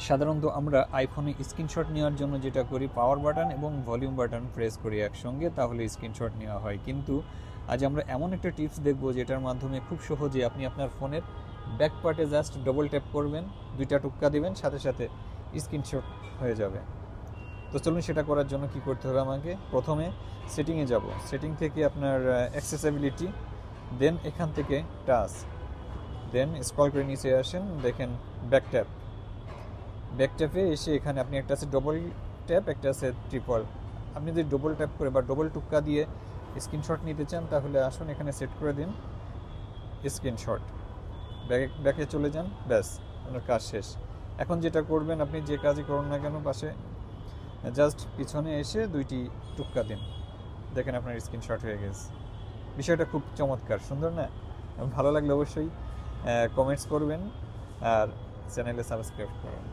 সাধারণত আমরা আইফোনে স্ক্রিনশট নেওয়ার জন্য যেটা করি, পাওয়ার বাটন এবং ভলিউম বাটন প্রেস করি একসঙ্গে, তাহলে স্ক্রিনশট নেওয়া হয়। কিন্তু আজ আমরা এমন একটা টিপস দেখব যেটার মাধ্যমে খুব সহজে আপনি আপনার ফোনের ব্যাক পার্টে জাস্ট ডবল ট্যাপ করবেন, দুইটা টুক্কা দিবেন, সাথে সাথে স্ক্রিনশট হয়ে যাবে। তো চলুন সেটা করার জন্য কি করতে হবে আমাকে। প্রথমে সেটিংয়ে যাব, সেটিং থেকে আপনার অ্যাক্সেসিবিলিটি, দেন এখান থেকে টাচ, দেন স্ক্রল করে নিচে আসেন, দেখেন ব্যাক ট্যাপ। ব্যাক ট্যাপে এসে এখানে আপনি একটা আছে ডবল ট্যাপ, একটা আছে ট্রিপল। আপনি যদি ডবল ট্যাপ করে বা ডবল টুক্কা দিয়ে স্ক্রিনশট নিতে চান তাহলে আসুন এখানে সেট করে দিন স্ক্রিনশট, ব্যাকে চলে যান, ব্যাস আপনার কাজ শেষ। এখন যেটা করবেন, আপনি যে কাজই করুন না কেন, পাশে জাস্ট পিছনে এসে দুইটি টুক্কা দিন, দেখেন আপনার স্ক্রিনশট হয়ে গেছে। বিষয়টা খুব চমৎকার, সুন্দর না? ভালো লাগলে অবশ্যই কমেন্টস করবেন আর চ্যানেলে সাবস্ক্রাইব করুন।